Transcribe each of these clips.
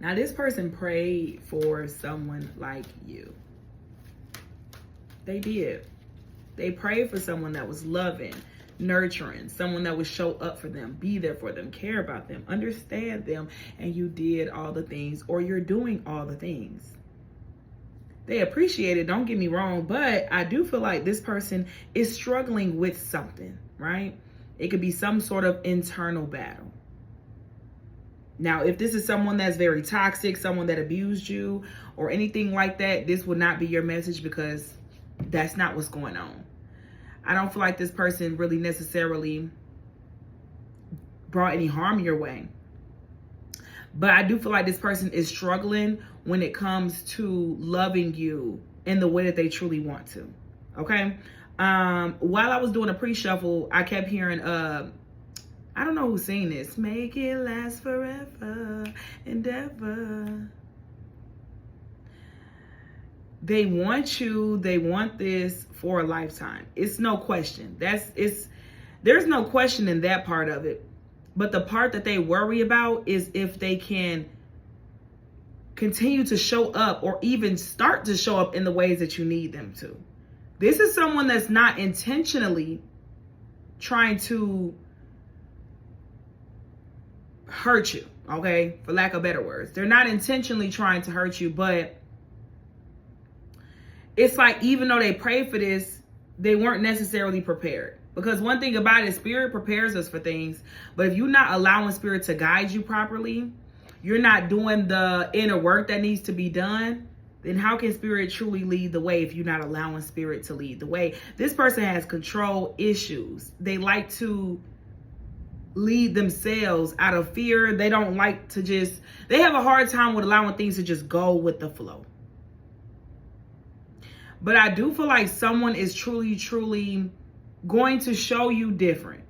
Now, this person prayed for someone like you. They did. They prayed for someone that was loving, nurturing, someone that would show up for them, be there for them, care about them, understand them, and you did all the things, or you're doing all the things. They appreciate it, don't get me wrong, but I do feel like this person is struggling with something, right? It could be some sort of internal battle. Now, if this is someone that's very toxic, someone that abused you or anything like that, this would not be your message, because that's not what's going on. I don't feel like this person really necessarily brought any harm your way. But I do feel like this person is struggling when it comes to loving you in the way that they truly want to. Okay? While I was doing a pre-shuffle, I kept hearing, I don't know who's saying this. Make it last forever and ever. They want you. They want this for a lifetime. It's no question. There's no question in that part of it. But the part that they worry about is if they can continue to show up, or even start to show up in the ways that you need them to. This is someone that's not intentionally trying to hurt you, okay? For lack of better words. They're not intentionally trying to hurt you, but it's like, even though they prayed for this, they weren't necessarily prepared. Because one thing about it, Spirit prepares us for things. But if you're not allowing Spirit to guide you properly, you're not doing the inner work that needs to be done, then how can Spirit truly lead the way if you're not allowing Spirit to lead the way? This person has control issues. They like to lead themselves out of fear. They don't like to they have a hard time with allowing things to just go with the flow. But I do feel like someone is truly going to show you different.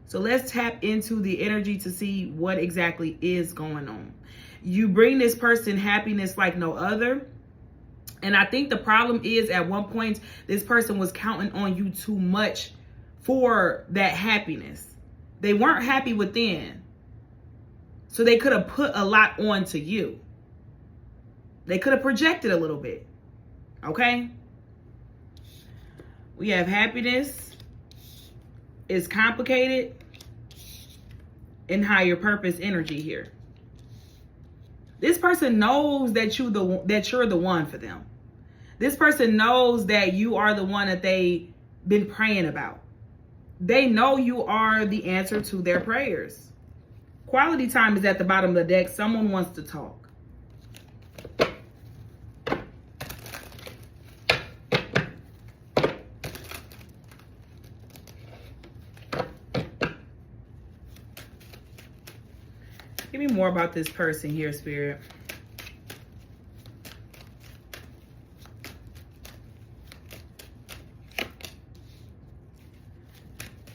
So let's tap into the energy to see what exactly is going on. You bring this person happiness like no other. And I think the problem is, at one point, this person was counting on you too much for that happiness. They weren't happy within. So they could have put a lot onto you. They could have projected a little bit. Okay? We have happiness is complicated and higher purpose energy here. This person knows that you're the one for them. This person knows that you are the one that they've been praying about. They know you are the answer to their prayers. Quality time is at the bottom of the deck. Someone wants to talk. Give me more about this person here, Spirit.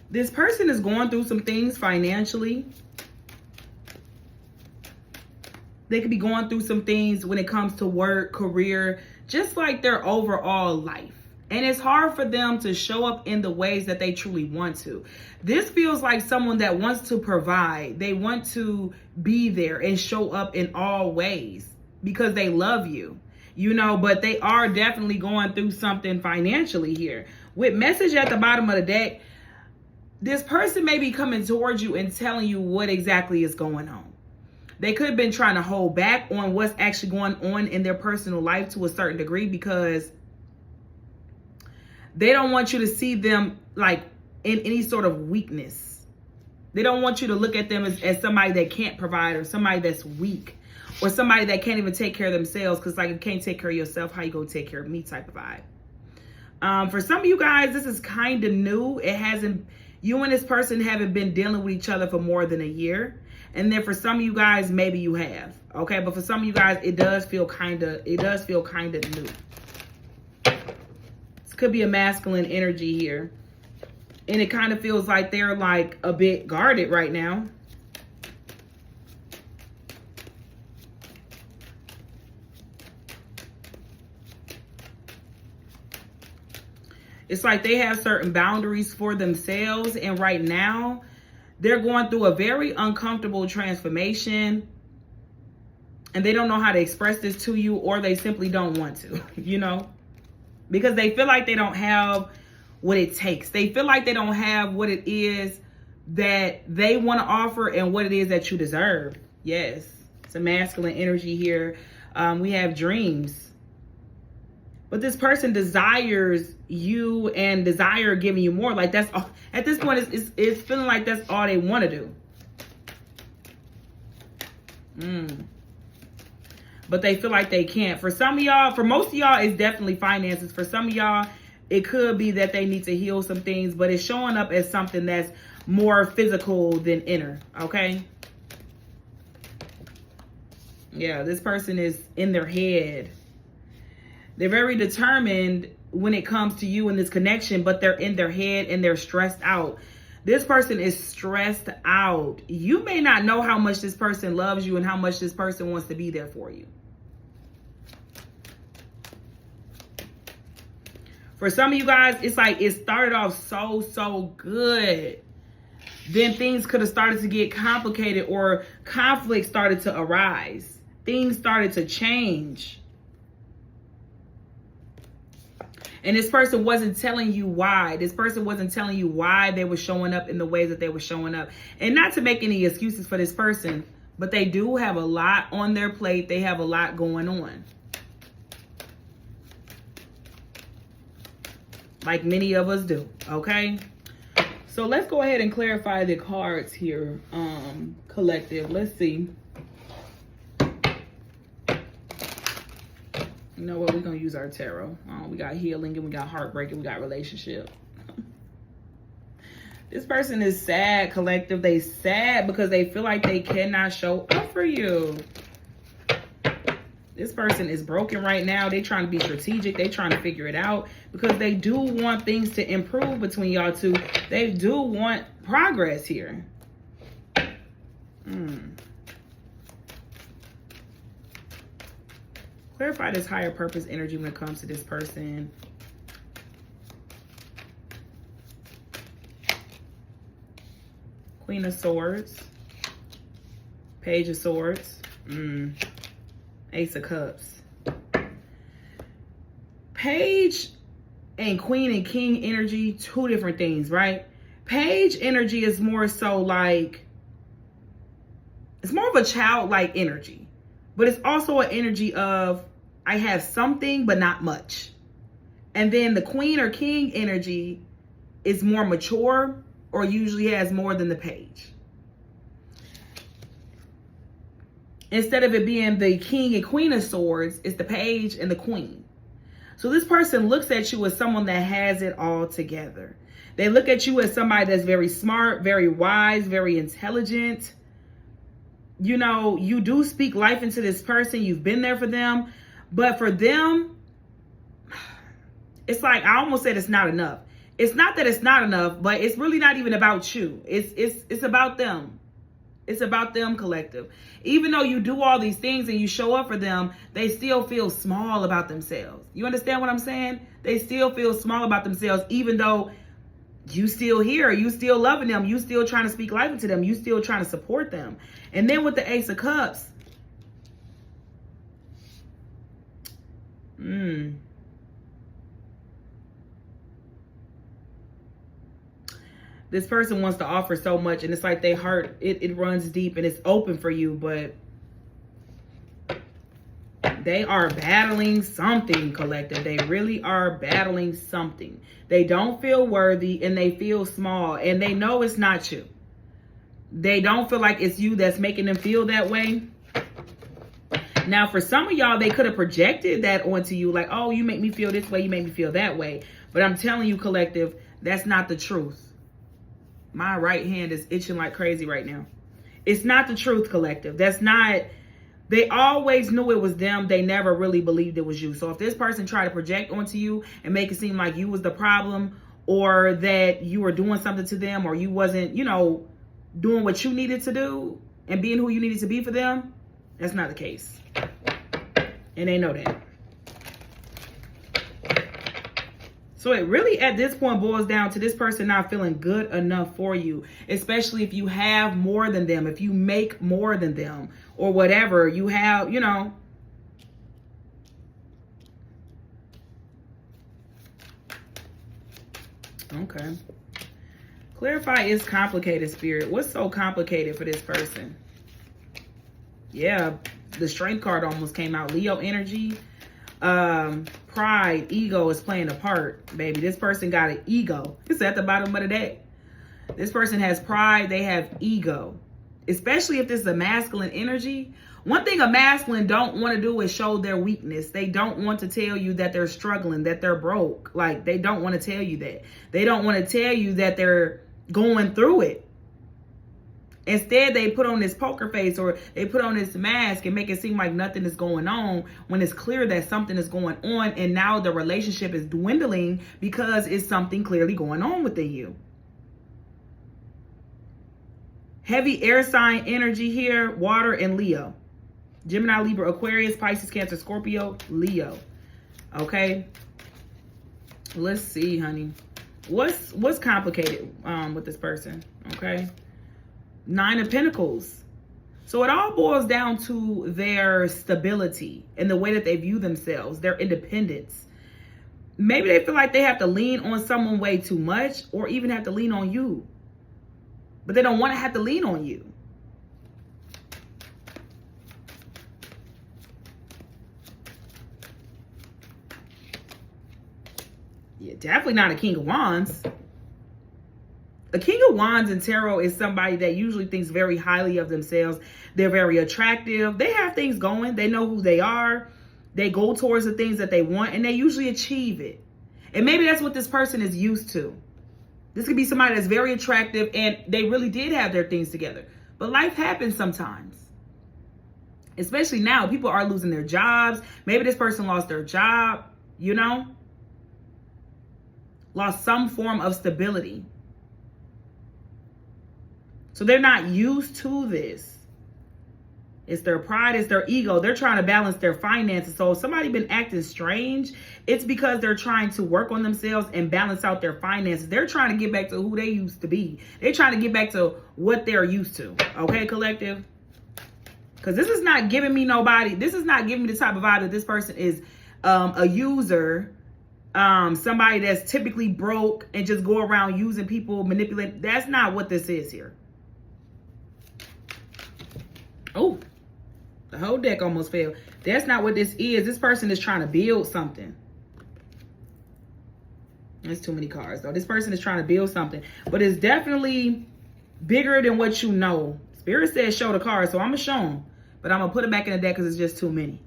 This person is going through some things financially. They could be going through some things when it comes to work, career, just like their overall life. And it's hard for them to show up in the ways that they truly want to. This feels like someone that wants to provide. They want to be there and show up in all ways because they love you, but they are definitely going through something financially here. With message at the bottom of the deck, this person may be coming towards you and telling you what exactly is going on. They could have been trying to hold back on what's actually going on in their personal life to a certain degree, because they don't want you to see them like in any sort of weakness. They don't want you to look at them as somebody that can't provide, or somebody that's weak, or somebody that can't even take care of themselves. Because like, if you can't take care of yourself, how you gonna take care of me type of vibe. For some of you guys, this is kind of new. You and this person haven't been dealing with each other for more than a year. And then for some of you guys, maybe you have. Okay, but for some of you guys, it does feel kind of new. This could be a masculine energy here. And it kind of feels like they're like a bit guarded right now. It's like they have certain boundaries for themselves. And right now, they're going through a very uncomfortable transformation. And they don't know how to express this to you, or they simply don't want to, you know, because they feel like they don't have what it takes. They feel like they don't have what it is that they want to offer and what it is that you deserve. Yes, it's a masculine energy here. We have dreams. But this person desires you and desire giving you more. Like that's all, at this point, it's feeling like that's all they want to do. But they feel like they can't. For some of y'all, for most of y'all, it's definitely finances. For some of y'all, it could be that they need to heal some things, but it's showing up as something that's more physical than inner, okay? Yeah, this person is in their head. They're very determined when it comes to you and this connection, but they're in their head and they're stressed out. This person is stressed out. You may not know how much this person loves you and how much this person wants to be there for you. For some of you guys, it's like it started off so good. Then things could have started to get complicated, or conflict started to arise. Things started to change. And this person wasn't telling you why. This person wasn't telling you why they were showing up in the ways that they were showing up. And not to make any excuses for this person, but they do have a lot on their plate. They have a lot going on. Like many of us do, okay? So let's go ahead and clarify the cards here, collective. Let's see. You know what? We're going to use our tarot. We got healing and we got heartbreak and we got relationship. This person is sad, collective. They sad because they feel like they cannot show up for you. This person is broken right now. They trying to be strategic. They trying to figure it out because they do want things to improve between y'all two. They do want progress here. Clarify this higher purpose energy when it comes to this person. Queen of Swords. Page of Swords. Ace of Cups. Page and Queen and King energy, two different things, right? Page energy is more so like, it's more of a childlike energy, but it's also an energy of, I have something, but not much. And then the Queen or King energy is more mature, or usually has more than the Page. Instead of it being the King and Queen of Swords, it's the Page and the Queen. So this person looks at you as someone that has it all together. They look at you as somebody that's very smart, very wise, very intelligent. You know, you do speak life into this person. You've been there for them. But for them, it's like, I almost said it's not enough. It's not that it's not enough, but it's really not even about you. It's about them. It's about them, collective. Even though you do all these things and you show up for them, they still feel small about themselves. You understand what I'm saying? They still feel small about themselves, even though you still here, you still loving them, you still trying to speak life into them, you still trying to support them. And then with the Ace of Cups, this person wants to offer so much, and it's like they heart, it runs deep and it's open for you, but they are battling something, collective. They really are battling something. They don't feel worthy and they feel small, and they know it's not you. They don't feel like it's you that's making them feel that way. Now, for some of y'all, they could have projected that onto you, like, oh, you make me feel this way, you make me feel that way. But I'm telling you, collective, that's not the truth. My right hand is itching like crazy right now. It's not the truth, collective. That's not, they always knew it was them. They never really believed it was you. So if this person tried to project onto you and make it seem like you was the problem, or that you were doing something to them, or you wasn't, you know, doing what you needed to do and being who you needed to be for them, that's not the case. And they know that. So it really at this point boils down to this person not feeling good enough for you, especially if you have more than them, if you make more than them or whatever you have, you know. Okay. Clarify is complicated, Spirit. What's so complicated for this person? Yeah, the Strength card almost came out. Leo energy. Pride, ego is playing a part, baby. This person got an ego. It's at the bottom of the deck. This person has pride. They have ego. Especially if this is a masculine energy. One thing a masculine don't want to do is show their weakness. They don't want to tell you that they're struggling, that they're broke. Like, they don't want to tell you that. They don't want to tell you that they're going through it. Instead, they put on this poker face or they put on this mask and make it seem like nothing is going on when it's clear that something is going on, and now the relationship is dwindling because it's something clearly going on within you. Heavy air sign energy here, water and Leo. Gemini, Libra, Aquarius, Pisces, Cancer, Scorpio, Leo. Okay. Let's see, honey. What's complicated with this person? Okay. 9 of Pentacles. So it all boils down to their stability and the way that they view themselves, their independence. Maybe they feel like they have to lean on someone way too much, or even have to lean on you. But they don't want to have to lean on you. Yeah, definitely not a King of Wands. A King of Wands in tarot is somebody that usually thinks very highly of themselves. They're very attractive. They have things going. They know who they are. They go towards the things that they want, and they usually achieve it. And maybe that's what this person is used to. This could be somebody that's very attractive, and they really did have their things together. But life happens sometimes. Especially now, people are losing their jobs. Maybe this person lost their job, you know? Lost some form of stability. So they're not used to this. It's their pride, it's their ego. They're trying to balance their finances. So if somebody been acting strange, it's because they're trying to work on themselves and balance out their finances. They're trying to get back to who they used to be. They're trying to get back to what they're used to. Okay, collective? Because this is not giving me nobody. This is not giving me the type of vibe that this person is a user. Somebody that's typically broke and just go around using people, manipulate. That's not what this is here. Oh, the whole deck almost fell. That's not what this is. This person is trying to build something. There's too many cards, though. This person is trying to build something. But it's definitely bigger than what you know. Spirit says show the cards, so I'm going to show them. But I'm going to put it back in the deck because it's just too many.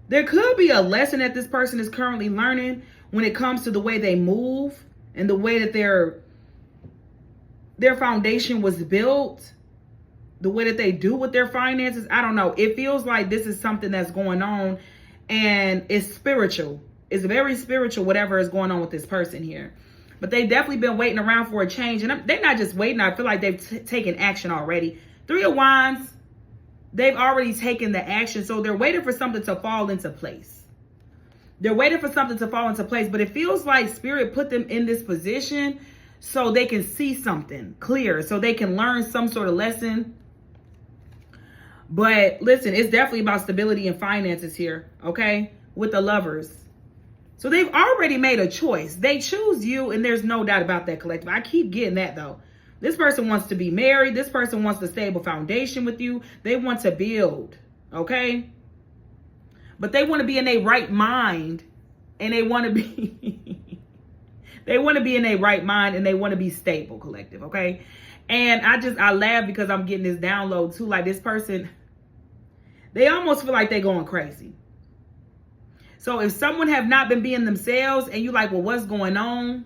There could be a lesson that this person is currently learning when it comes to the way they move and the way that their foundation was built. The way that they do with their finances, I don't know. It feels like this is something that's going on, and it's spiritual. It's very spiritual, whatever is going on with this person here. But they've definitely been waiting around for a change, and they're not just waiting. I feel like they've taken action already. 3 of Wands, they've already taken the action, so they're waiting for something to fall into place. They're waiting for something to fall into place, but it feels like Spirit put them in this position so they can see something clear, so they can learn some sort of lesson. But listen, it's definitely about stability and finances here, okay? With the Lovers. So they've already made a choice. They choose you, and there's no doubt about that, collective. I keep getting that, though. This person wants to be married. This person wants a stable foundation with you. They want to build, okay? But they want to be in their right mind, and they want to be... they want to be in their right mind, and they want to be stable, collective, okay? And I laugh because I'm getting this download too. Like, this person, they almost feel like they're going crazy. So if someone have not been being themselves and you like, well, what's going on?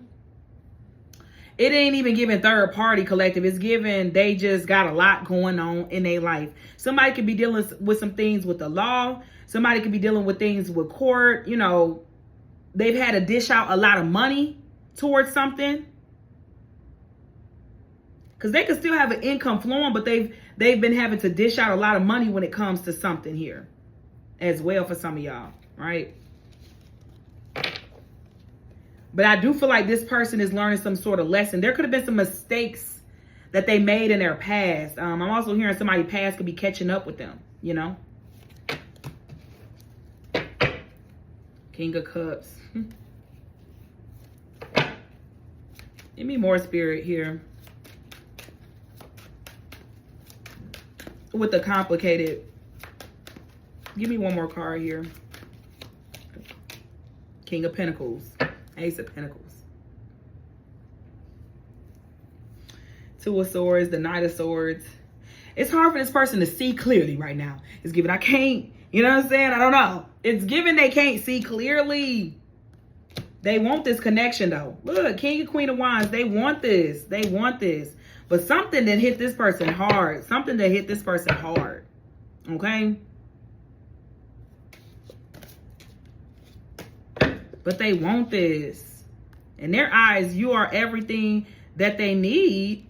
It ain't even giving third party, collective. It's giving they just got a lot going on in their life. Somebody could be dealing with some things with the law. Somebody could be dealing with things with court. You know, they've had to dish out a lot of money towards something. Because they could still have an income flowing, but they've been having to dish out a lot of money when it comes to something here as well for some of y'all, right? But I do feel like this person is learning some sort of lesson. There could have been some mistakes that they made in their past. I'm also hearing somebody's past could be catching up with them, you know. King of Cups. Give me more spirit here. With the complicated. Give me one more card here. King of Pentacles. Ace of Pentacles. Two of Swords. The Knight of Swords. It's hard for this person to see clearly right now. It's given I can't, you know what I'm saying? I don't know. It's given they can't see clearly. They want this connection though. Look, King and Queen of Wands. They want this. They want this. But something that hit this person hard. Something that hit this person hard. Okay? But they want this. In their eyes, you are everything that they need.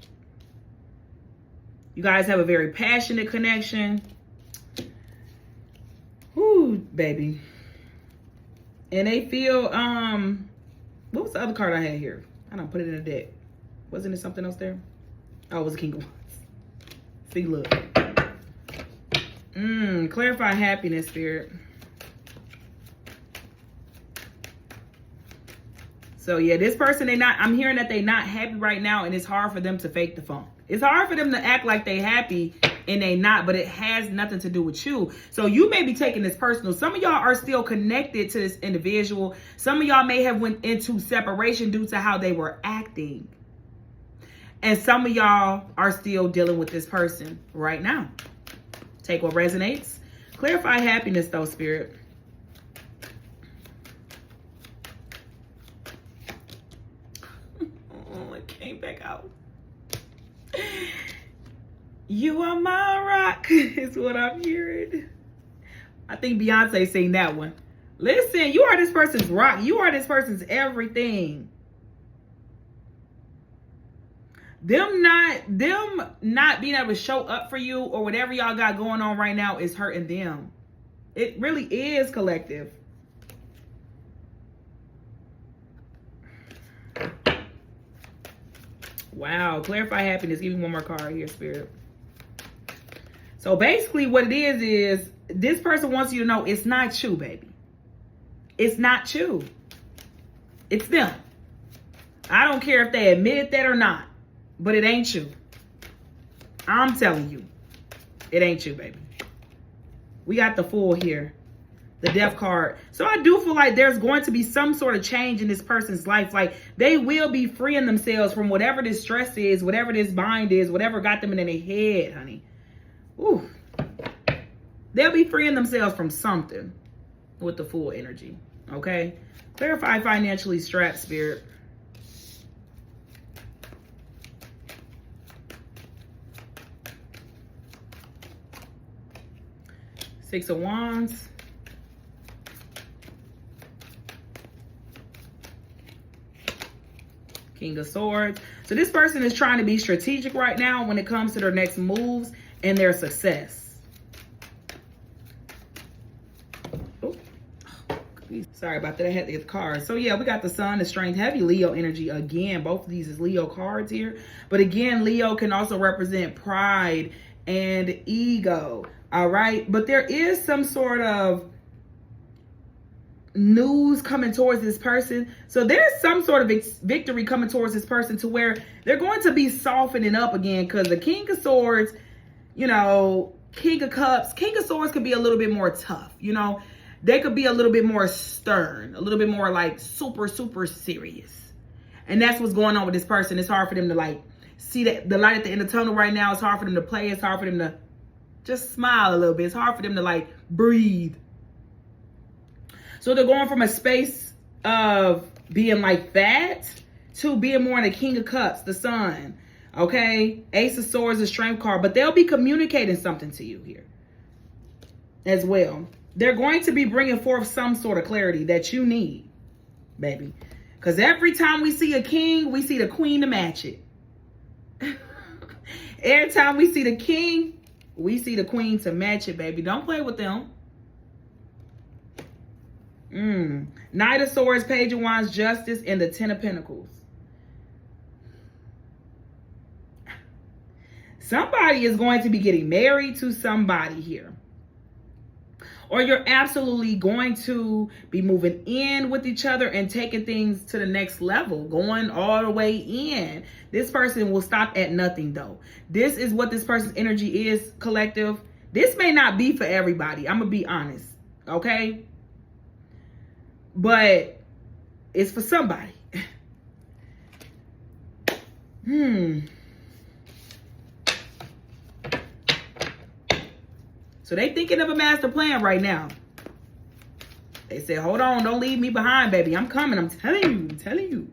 You guys have a very passionate connection. Whoo, baby. And they feel, what was the other card I had here? I don't put it in the deck. Wasn't it something else there? Oh, it was King of Wands. See, look. Clarify happiness, Spirit. So yeah, this person, I'm hearing that they're not happy right now, and it's hard for them to fake the funk. It's hard for them to act like they happy and they not, but it has nothing to do with you. So you may be taking this personal. Some of y'all are still connected to this individual. Some of y'all may have went into separation due to how they were acting. And some of y'all are still dealing with this person right now. Take what resonates. Clarify happiness though, Spirit. Oh, it came back out. You are my rock is what I'm hearing. I think Beyonce sang that one. Listen, you are this person's rock. You are this person's everything. Them not being able to show up for you or whatever y'all got going on right now is hurting them. It really is, collective. Wow. Clarify happiness. Give me one more card here, Spirit. So basically what it is this person wants you to know it's not you, baby. It's not you. It's them. I don't care if they admit that or not, but it ain't you. I'm telling you, it ain't you, baby. We got the Fool here. The Death card. So I do feel like there's going to be some sort of change in this person's life. Like they will be freeing themselves from whatever this stress is, whatever this bind is, whatever got them in their head, honey. Ooh. They'll be freeing themselves from something with the Fool energy. Okay? Clarify financially strapped, Spirit. Six of Wands. King of Swords. So this person is trying to be strategic right now when it comes to their next moves and their success. Oh, sorry about that. I had to get the cards. So yeah, we got the Sun, the Strength, heavy Leo energy again. Both of these is Leo cards here. But again, Leo can also represent pride and ego. All right. But there is some sort of news coming towards this person. So there's some sort of victory coming towards this person to where they're going to be softening up again, because the King of Swords, you know, King of Cups, King of Swords could be a little bit more tough. You know, they could be a little bit more stern, a little bit more like super, super serious. And that's what's going on with this person. It's hard for them to like see that the light at the end of the tunnel right now. It's hard for them to play. It's hard for them to just smile a little bit. It's hard for them to like breathe. So they're going from a space of being like that to being more in the King of Cups, the Sun. Okay? Ace of Swords, the Strength card. But they'll be communicating something to you here as well. They're going to be bringing forth some sort of clarity that you need, baby. Because every time we see a king, we see the queen to match it. Every time we see the king, we see the queen to match it, baby. Don't play with them. Knight of Swords, Page of Wands, Justice, and the Ten of Pentacles. Somebody is going to be getting married to somebody here. Or you're absolutely going to be moving in with each other and taking things to the next level, going all the way in. This person will stop at nothing, though. This is what this person's energy is, collective. This may not be for everybody. I'm going to be honest, okay? But it's for somebody. So they thinking of a master plan right now. They said, hold on, don't leave me behind, baby. I'm coming. I'm telling you.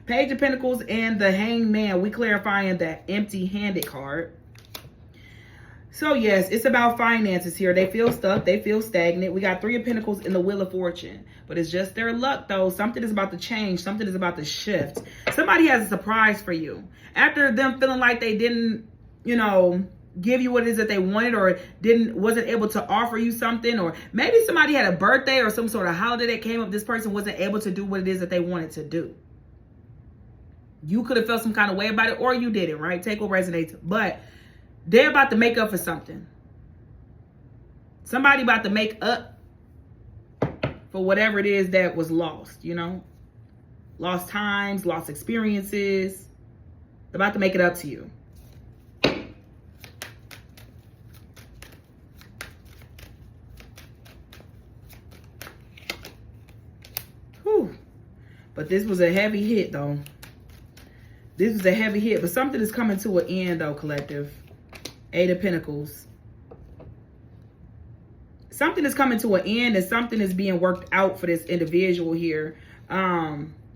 Page of Pentacles and the Hanged Man. We clarifying that empty-handed card. So yes, it's about finances here. They feel stuck. They feel stagnant. We got Three of Pentacles in the Wheel of Fortune. But it's just their luck, though. Something is about to change. Something is about to shift. Somebody has a surprise for you. After them feeling like they didn't, give you what it is that they wanted, or wasn't able to offer you something, or maybe somebody had a birthday or some sort of holiday that came up. This person wasn't able to do what it is that they wanted to do. You could have felt some kind of way about it, or you didn't, right? Take what resonates. But they're about to make up for something. Somebody about to make up for whatever it is that was lost, lost times, lost experiences. They're about to make it up to you. But this was a heavy hit, though. This was a heavy hit. But something is coming to an end, though, collective. Eight of Pentacles. Something is coming to an end, and something is being worked out for this individual here.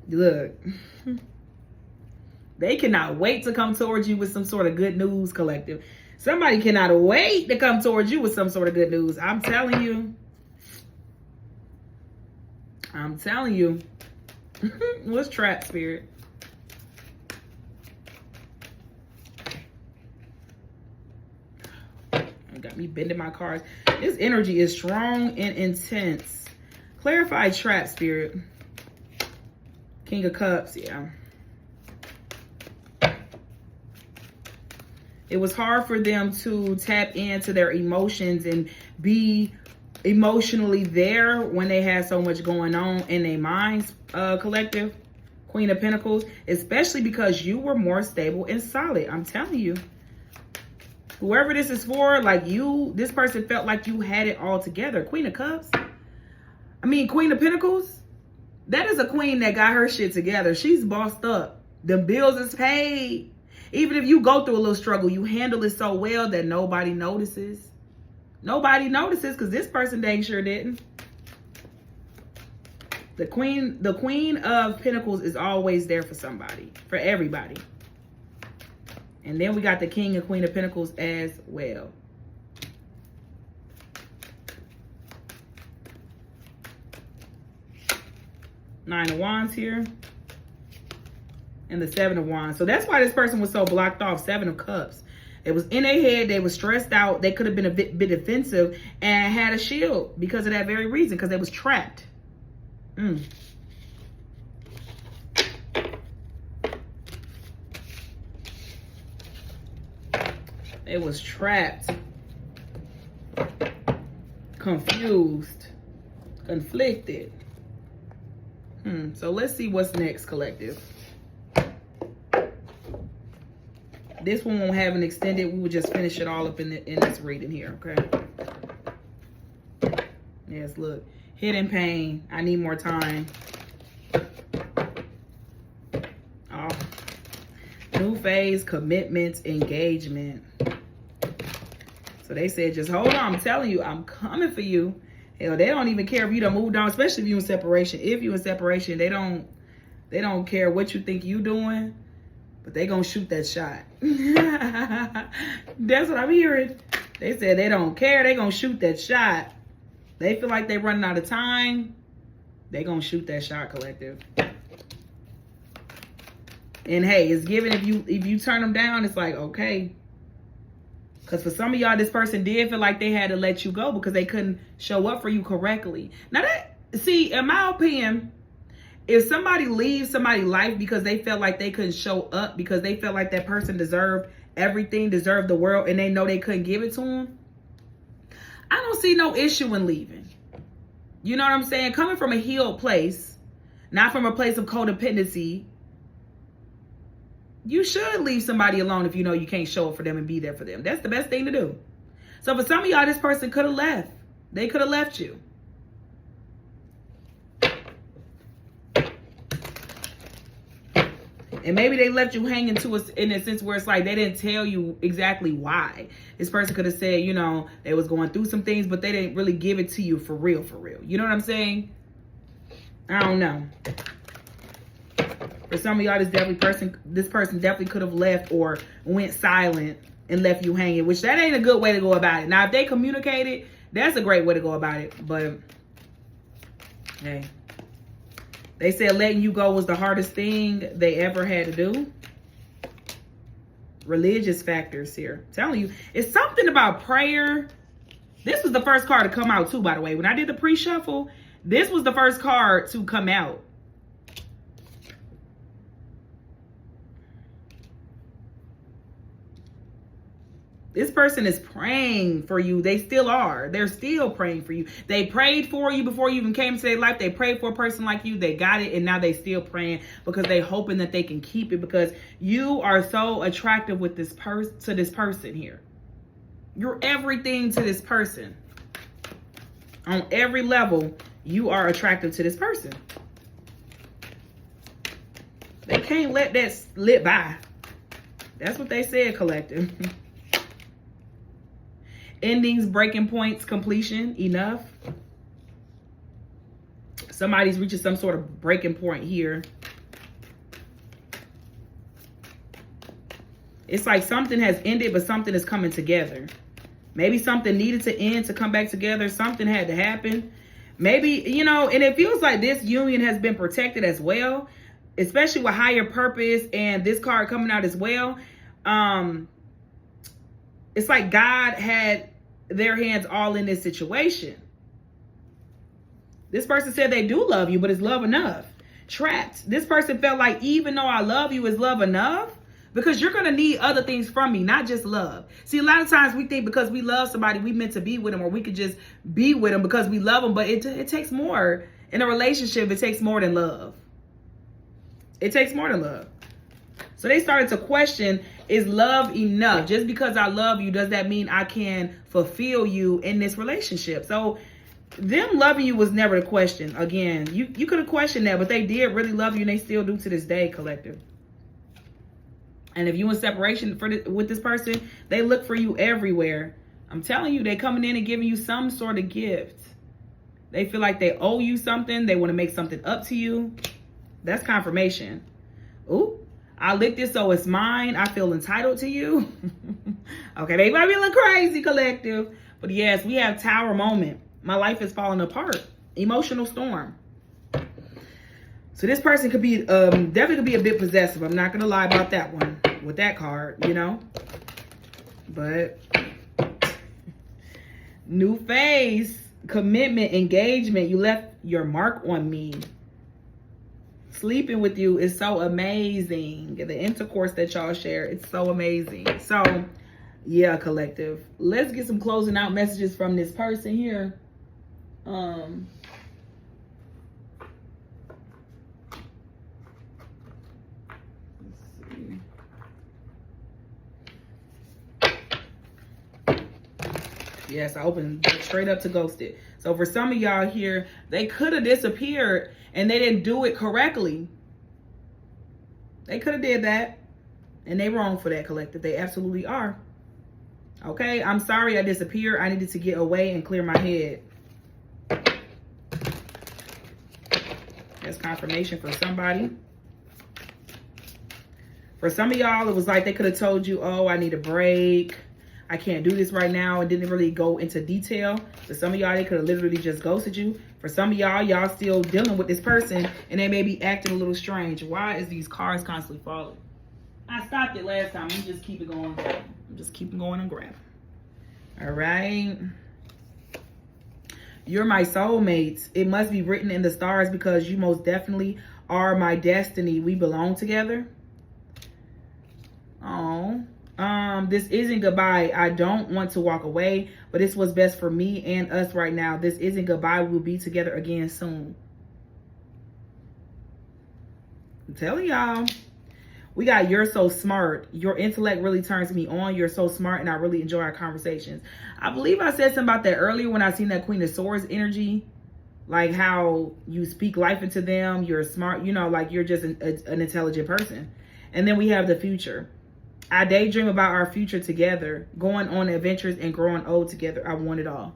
Look. They cannot wait to come towards you with some sort of good news, collective. Somebody cannot wait to come towards you with some sort of good news. I'm telling you. I'm telling you. What's trap, Spirit? Got me bending my cards. This energy is strong and intense. Clarify trap, Spirit. King of Cups, yeah. It was hard for them to tap into their emotions and be emotionally there when they had so much going on in their minds, collective. Queen of Pentacles, especially because you were more stable and solid. I'm telling you. Whoever this is for, this person felt like you had it all together. Queen of Cups. Queen of Pentacles. That is a queen that got her shit together. She's bossed up. The bills is paid. Even if you go through a little struggle, you handle it so well that nobody notices. Nobody notices because this person dang sure didn't. The Queen of Pentacles is always there for somebody, for everybody. And then we got the King and Queen of Pentacles as well. Nine of Wands here. And the Seven of Wands. So that's why this person was so blocked off. Seven of Cups. It was in their head. They were stressed out. They could have been a bit defensive and had a shield because of that very reason. Because they was trapped. It was trapped, confused, conflicted. So let's see what's next, collective. This one won't have an extended. We will just finish it all up in this reading here, okay? Yes, look. Hidden pain. I need more time. Oh. New phase, commitments, engagement. So they said, just hold on. I'm telling you, I'm coming for you. Hell, they don't even care if you done moved on, especially if you in separation. If you in separation, they don't care what you think you doing, but they gonna shoot that shot. That's what I'm hearing. They said they don't care. They gonna shoot that shot. They feel like they running out of time. They gonna shoot that shot, collective. And hey, it's given if you turn them down, it's like, okay. Because for some of y'all, this person did feel like they had to let you go because they couldn't show up for you correctly. Now See, in my opinion, if somebody leaves somebody's life because they felt like they couldn't show up, because they felt like that person deserved everything, deserved the world, and they know they couldn't give it to them, I don't see no issue in leaving. You know what I'm saying? Coming from a healed place, not from a place of codependency, you should leave somebody alone if you know you can't show up for them and be there for them. That's the best thing to do. So for some of y'all, this person could have left. They could have left you. And maybe they left you hanging to us in a sense where it's like they didn't tell you exactly why. This person could have said, you know, they was going through some things, but they didn't really give it to you for real, for real. You know what I'm saying? I don't know. For some of y'all, this person definitely could have left or went silent and left you hanging, which that ain't a good way to go about it. Now, if they communicated, that's a great way to go about it. But, hey. They said letting you go was the hardest thing they ever had to do. Religious factors here. I'm telling you, it's something about prayer. This was the first card to come out too, by the way. When I did the pre-shuffle, this was the first card to come out. This person is praying for you. They still are. They're still praying for you. They prayed for you before you even came into their life. They prayed for a person like you. They got it. And now they still praying because they hoping that they can keep it, because you are so attractive with this to this person here. You're everything to this person. On every level, you are attractive to this person. They can't let that slip by. That's what they said, collective. Endings, breaking points, completion, enough. Somebody's reaching some sort of breaking point here. It's like something has ended, but something is coming together. Maybe something needed to end to come back together. Something had to happen. Maybe, you know, and it feels like this union has been protected as well, especially with higher purpose and this card coming out as well. It's like God had their hands all in this situation. This person said they do love you, but is love enough? Trapped. This person felt like even though I love you, is love enough? Because you're going to need other things from me, not just love. See, a lot of times we think because we love somebody, we meant to be with them, or we could just be with them because we love them. But it takes more. In a relationship, it takes more than love. It takes more than love. So they started to question, is love enough? Just because I love you, does that mean I can fulfill you in this relationship? So them loving you was never the question. Again, you could have questioned that, but they did really love you, and they still do to this day, collective. And if you in separation with this person, they look for you everywhere. I'm telling you, they coming in and giving you some sort of gift. They feel like they owe you something. They want to make something up to you. That's confirmation. Ooh. I licked this, so it's mine. I feel entitled to you. Okay, they might be a little crazy, collective. But yes, we have Tower moment. My life is falling apart. Emotional storm. So this person could be, definitely could be a bit possessive. I'm not going to lie about that one with that card, you know. But new phase, commitment, engagement. You left your mark on me. Sleeping with you is so amazing. The intercourse that y'all share, it's so amazing. So, yeah, collective. Let's get some closing out messages from this person here. Let's see. Yes, I opened straight up to ghosted. So for some of y'all here, they could have disappeared and they didn't do it correctly. They could have did that. And they wrong for that, collective. They absolutely are. Okay, I'm sorry I disappeared. I needed to get away and clear my head. That's confirmation for somebody. For some of y'all, it was like they could have told you, oh, I need a break. I can't do this right now. It didn't really go into detail. For some of y'all, they could have literally just ghosted you. For some of y'all, y'all still dealing with this person and they may be acting a little strange. Why is these cards constantly falling? I stopped it last time. You just keep it going. Just keep it going and grab. All right. You're my soulmates. It must be written in the stars because you most definitely are my destiny. We belong together. Oh. This isn't goodbye. I don't want to walk away, but it's what's best for me and us right now. This isn't goodbye. We'll be together again soon. I'm telling y'all. We got you're so smart. Your intellect really turns me on. You're so smart and I really enjoy our conversations. I believe I said something about that earlier when I seen that Queen of Swords energy. Like how you speak life into them. You're smart. You know, like you're just an intelligent person. And then we have the future. I daydream about our future together, going on adventures and growing old together. I want it all.